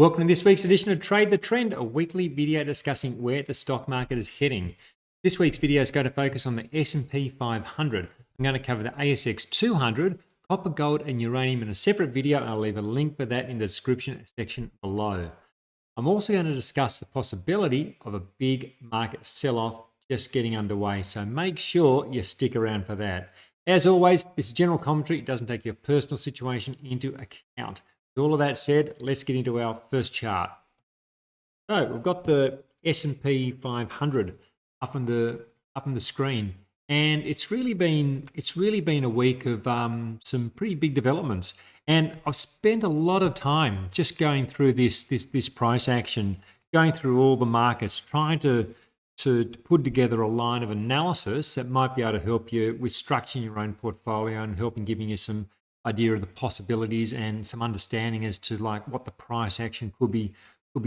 Welcome to this week's edition of Trade the Trend, a weekly video discussing where the stock market is heading. This week's video is going to focus on the SP 500. I'm going to cover the ASX 200, copper, gold, and uranium in a separate video, and I'll leave a link for that in the description section below. I'm also going to discuss the possibility of a big market sell-off just getting underway, so make sure you stick around for that. As always, this is general commentary. It doesn't take your personal situation into account. With all of that said, let's get into our first chart. So we've got the S&P 500 up on the screen, and it's really been a week of some pretty big developments. And I've spent a lot of time just going through this price action, going through all the markets, trying to put together a line of analysis that might be able to help you with structuring your own portfolio and helping giving you some idea of the possibilities and some understanding as to like what the price action could be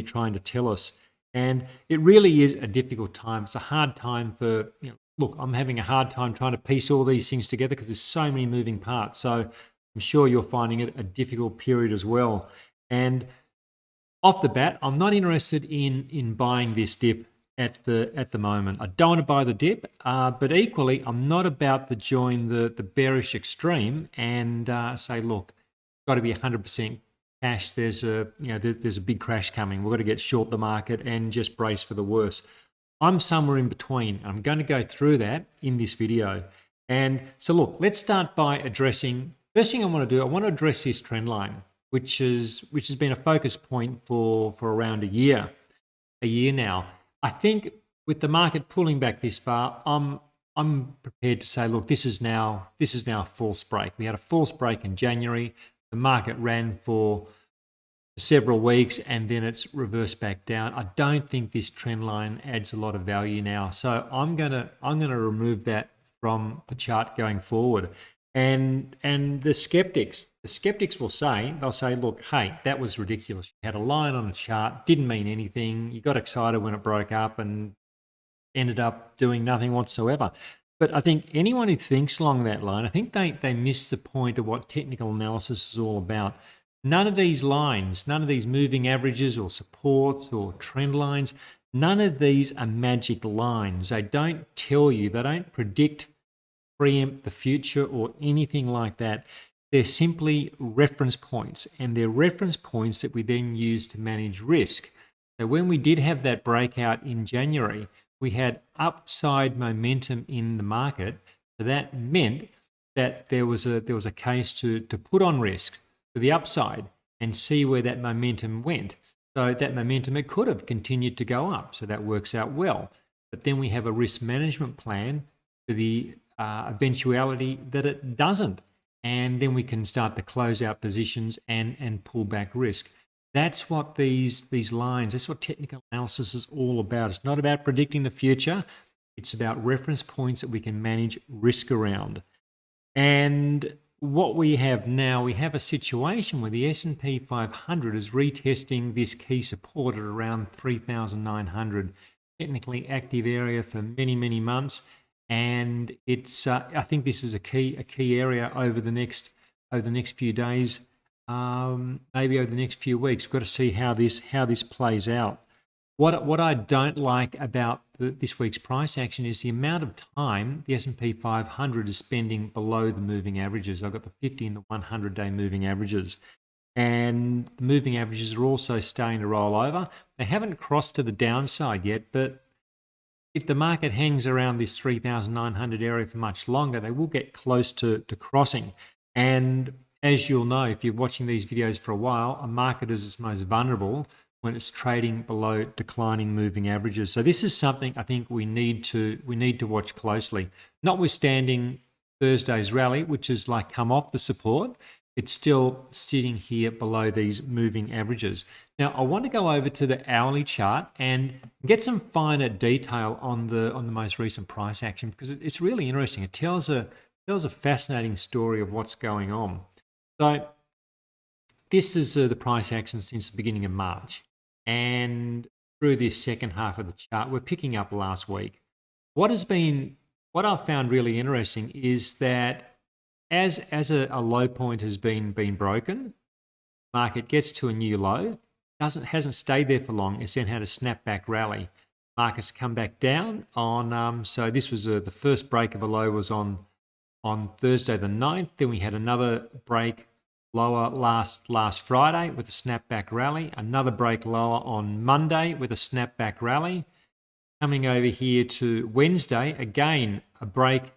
trying to tell us. And it really is a difficult time. It's a hard time for, look, I'm having a hard time trying to piece all these things together because there's so many moving parts. So I'm sure you're finding it a difficult period as well. And off the bat, I'm not interested in buying this dip at the moment. I don't want to buy the dip, but equally, I'm not about to join the bearish extreme and say, look, got to be 100% cash. There's a big crash coming. We've got to get short the market and just brace for the worst. I'm somewhere in between. I'm going to go through that in this video. And so, look, let's start by addressing. First thing I want to do, I want to address this trend line, which has been a focus point for around a year now. I think with the market pulling back this far, I'm prepared to say, look, this is now a false break. We had a false break in January. The market ran for several weeks and then it's reversed back down. I don't think this trend line adds a lot of value now. So I'm gonna remove that from the chart going forward. And the skeptics will say, look, hey, that was ridiculous. You had a line on a chart, didn't mean anything. You got excited when it broke up and ended up doing nothing whatsoever. But I think anyone who thinks along that line, I think they miss the point of what technical analysis is all about. None of these lines, none of these moving averages or supports or trend lines, none of these are magic lines. They don't tell you, they don't preempt the future or anything like that. They're simply reference points, and they're reference points that we then use to manage risk. So when we did have that breakout in January, we had upside momentum in the market. So that meant that there was a case to put on risk for the upside and see where that momentum went. So that momentum, it could have continued to go up. So that works out well. But then we have a risk management plan for the eventuality that it doesn't, and then we can start to close out positions and pull back risk. That's what these lines, that's what technical analysis is all about. It's not about predicting the future. It's about reference points that we can manage risk around. And what we have now, we have a situation where the S&P 500 is retesting this key support at around 3,900, technically active area for many months. And it's I think this is a key area over the next few days, maybe over the next few weeks. We've got to see how this plays out. What I don't like about this week's price action is the amount of time the S&P 500 is spending below the moving averages. I've got the 50 and the 100-day moving averages, and the moving averages are also starting to roll over. They haven't crossed to the downside yet, but if the market hangs around this 3,900 area for much longer, they will get close to crossing. And as you'll know, if you're watching these videos for a while, a market is its most vulnerable when it's trading below declining moving averages. So this is something I think we need to watch closely. Notwithstanding Thursday's rally, which has like come off the support, it's still sitting here below these moving averages. Now, I want to go over to the hourly chart and get some finer detail on the most recent price action, because it's really interesting. It tells a fascinating story of what's going on. So this is the price action since the beginning of March, and through this second half of the chart, we're picking up last week. What I've found really interesting is that as a low point has been broken, market gets to a new low, hasn't stayed there for long. It's then had a snapback rally. Markets come back down on, so this was the first break of a low was on Thursday the 9th. Then we had another break lower last Friday with a snapback rally. Another break lower on Monday with a snapback rally. Coming over here to Wednesday, again, a break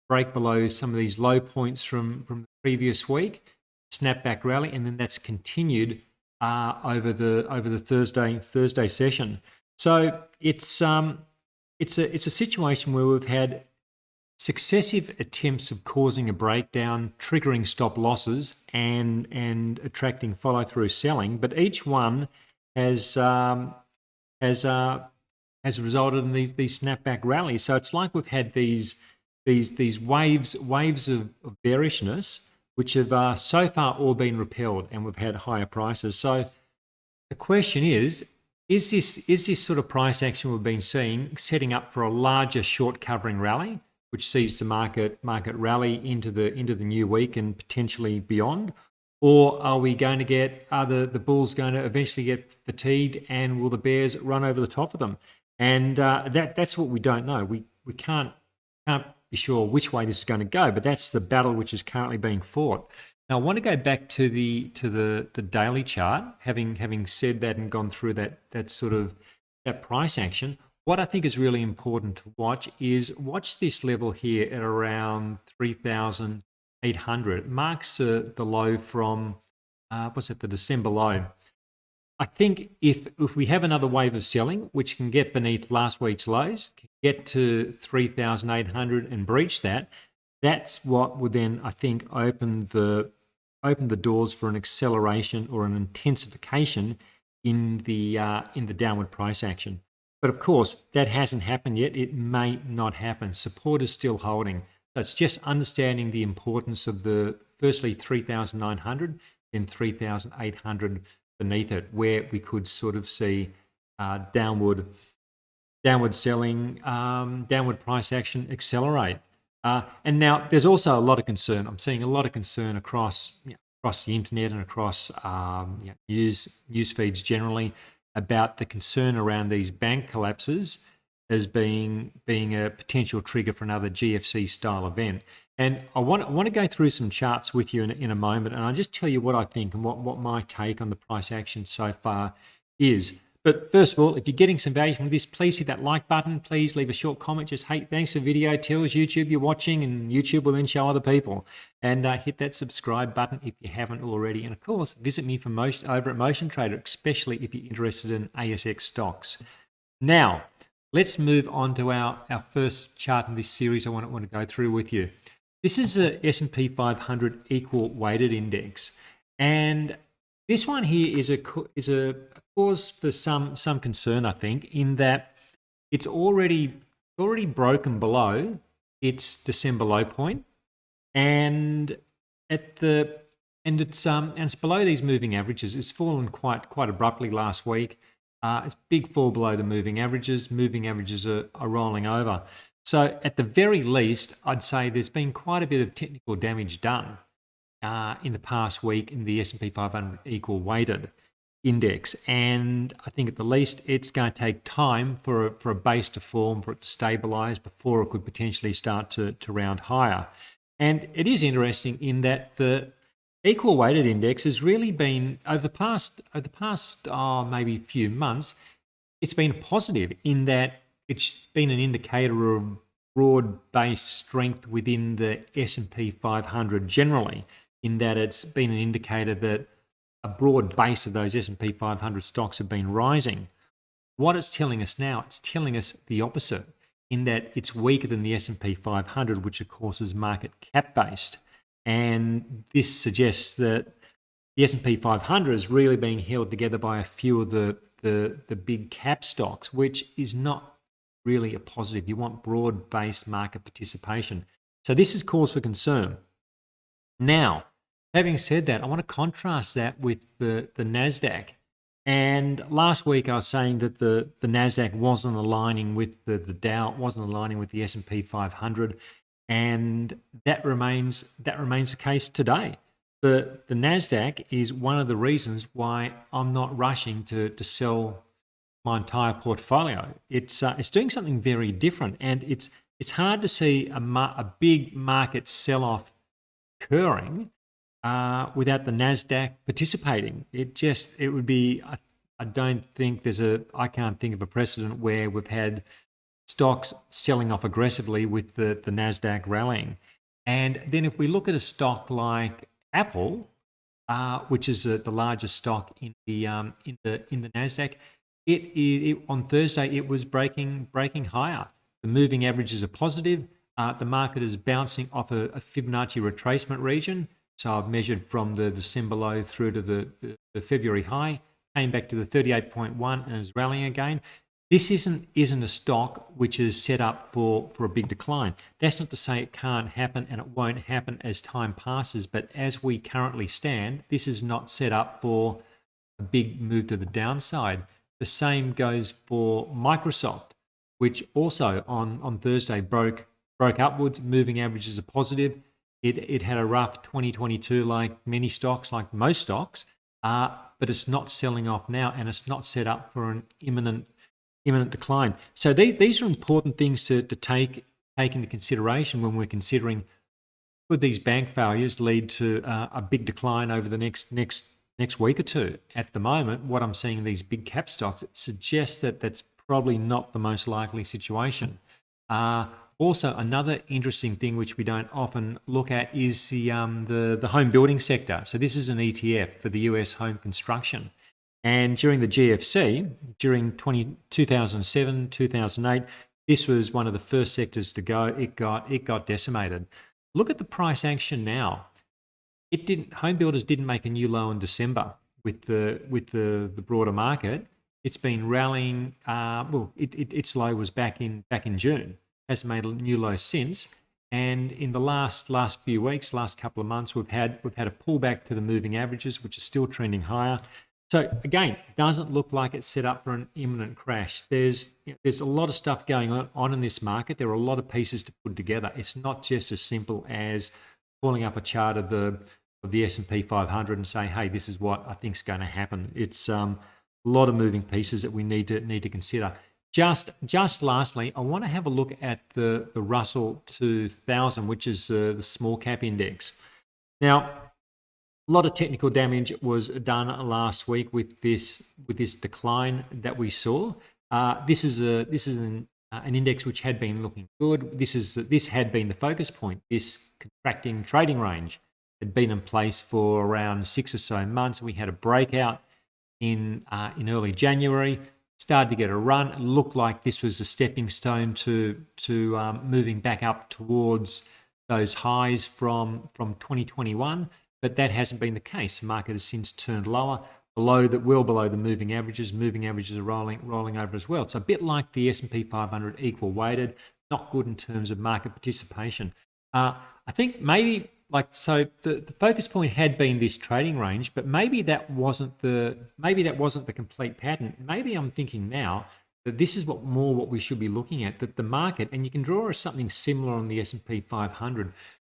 below some of these low points from the previous week, snapback rally, and then that's continued over the Thursday session. So it's a situation where we've had successive attempts of causing a breakdown, triggering stop losses, and attracting follow-through selling, but each one has resulted in these snapback rallies. So it's like we've had these waves of bearishness, which have so far all been repelled, and we've had higher prices. So the question is this sort of price action we've been seeing setting up for a larger short covering rally, which sees the market rally into the new week and potentially beyond? Or are we going to get, are the bulls going to eventually get fatigued, and will the bears run over the top of them? And that's what we don't know. We can't be sure which way this is going to go, but that's the battle which is currently being fought. Now, I want to go back to the daily chart, having said that and gone through that sort of that price action. What I think is really important to watch this level here at around 3,800. It marks the low from the December low. I think if we have another wave of selling, which can get beneath last week's lows, can get to 3,800 and breach that, that's what would then, I think, open the doors for an acceleration or an intensification in the downward price action. But of course, that hasn't happened yet. It may not happen. Support is still holding. So it's just understanding the importance of firstly 3,900, then 3,800 beneath it, where we could sort of see downward selling, downward price action accelerate. And now there's also a lot of concern. I'm seeing a lot of concern across the internet and across news feeds generally about the concern around these bank collapses as being a potential trigger for another GFC style event. And I want to go through some charts with you in a moment, and I'll just tell you what I think and what my take on the price action so far is. But first of all, if you're getting some value from this, please hit that like button. Please leave a short comment. Just, hey, thanks for the video. Tells YouTube you're watching, and YouTube will then show other people. And hit that subscribe button if you haven't already. And of course, visit me over at Motion Trader, especially if you're interested in ASX stocks. Now, let's move on to our first chart in this series I want to go through with you. This is a SP 500 equal weighted index. And this one here is a cause for some concern, I think, in that it's already broken below its December low point, and it's below these moving averages. It's fallen quite abruptly last week. It's big fall below the moving averages. Moving averages are rolling over. So at the very least, I'd say there's been quite a bit of technical damage done in the past week in the SP 500 equal weighted index, and I think at the least it's going to take time for a base to form, for it to stabilize before it could potentially start to round higher. And it is interesting in that the equal weighted index has really been over the past maybe few months, it's been positive in that it's been an indicator of broad-based strength within the S&P 500 generally, in that it's been an indicator that a broad base of those S&P 500 stocks have been rising. What it's telling us now, it's telling us the opposite, in that it's weaker than the S&P 500, which of course is market cap based. And this suggests that the S&P 500 is really being held together by a few of the big cap stocks, which is not really a positive. You want broad-based market participation. So this is cause for concern. Now, having said that, I want to contrast that with the NASDAQ. And last week I was saying that the NASDAQ wasn't aligning with the Dow, wasn't aligning with the S&P 500, and that remains the case today. the Nasdaq is one of the reasons why I'm not rushing to sell my entire portfolio. It's doing something very different, and it's hard to see a big market sell-off occurring without the Nasdaq participating. It would be. I don't think I can't think of a precedent where we've had stocks selling off aggressively with the Nasdaq rallying. And then if we look at a stock like Apple, which is the largest stock in the Nasdaq, on Thursday it was breaking higher. The moving averages are positive. The market is bouncing off a Fibonacci retracement region. So I've measured from the December low through to the February high, came back to the 38.1 and is rallying again. This isn't a stock which is set up for a big decline. That's not to say it can't happen and it won't happen as time passes, but as we currently stand, this is not set up for a big move to the downside. The same goes for Microsoft, which also on Thursday broke upwards. Moving averages are positive. It had a rough 2022 like many stocks, like most stocks, but it's not selling off now, and it's not set up for an imminent decline. So these are important things to take into consideration when we're considering, could these bank failures lead to a big decline over the next week or two. At the moment, what I'm seeing in these big cap stocks, it suggests that that's probably not the most likely situation. Also, another interesting thing which we don't often look at is the home building sector. So this is an ETF for the US home construction. And during the GFC, during 2007, 2008, this was one of the first sectors to go. It got decimated. Look at the price action now. Home builders didn't make a new low in December with the broader market. It's been rallying. Its low was back in June. Hasn't made a new low since. And in the last few weeks, last couple of months, we've had a pullback to the moving averages, which is still trending higher. So again, doesn't look like it's set up for an imminent crash. There's a lot of stuff going on in this market. There are a lot of pieces to put together. It's not just as simple as pulling up a chart of the SP500 and say, hey, this is what I think is going to happen. It's a lot of moving pieces that we need to consider. Just lastly, I want to have a look at the Russell 2000, which is the small cap index. Now, a lot of technical damage was done last week with this decline that we saw. This is an index which had been looking good. This had been the focus point. This contracting trading range had been in place for around 6 or so months. We had a breakout in early January. Started to get a run. It looked like this was a stepping stone to moving back up towards those highs from 2021, but that hasn't been the case. The market has since turned lower, well below the moving averages. Moving averages are rolling over as well. It's a bit like the SP 500 equal weighted, not good in terms of market participation. I think maybe the focus point had been this trading range, but maybe that wasn't the complete pattern. Maybe I'm thinking now that this is what we should be looking at, that the market, and you can draw something similar on the S&P 500.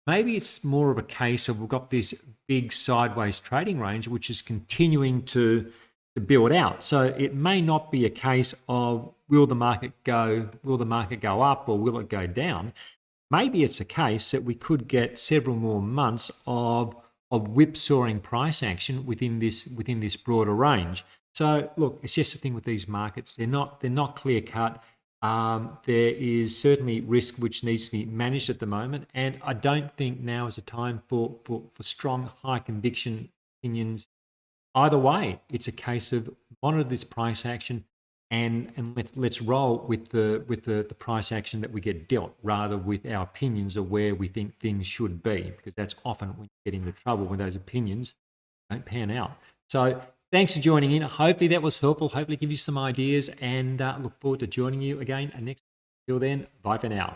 Maybe it's more of a case of we've got this big sideways trading range which is continuing to build out. So it may not be a case of will the market go up or will it go down? Maybe it's a case that we could get several more months of whipsawing price action within this broader range. So look, it's just the thing with these markets. They're not clear cut. There is certainly risk which needs to be managed at the moment, and I don't think now is the time for strong, high conviction opinions. Either way, it's a case of monitor this price action and let's roll with the price action that we get dealt, rather with our opinions of where we think things should be, because that's often when you get into trouble when those opinions don't pan out. So thanks for joining in. Hopefully that was helpful. Hopefully give you some ideas, and look forward to joining you again next. Till then, bye for now.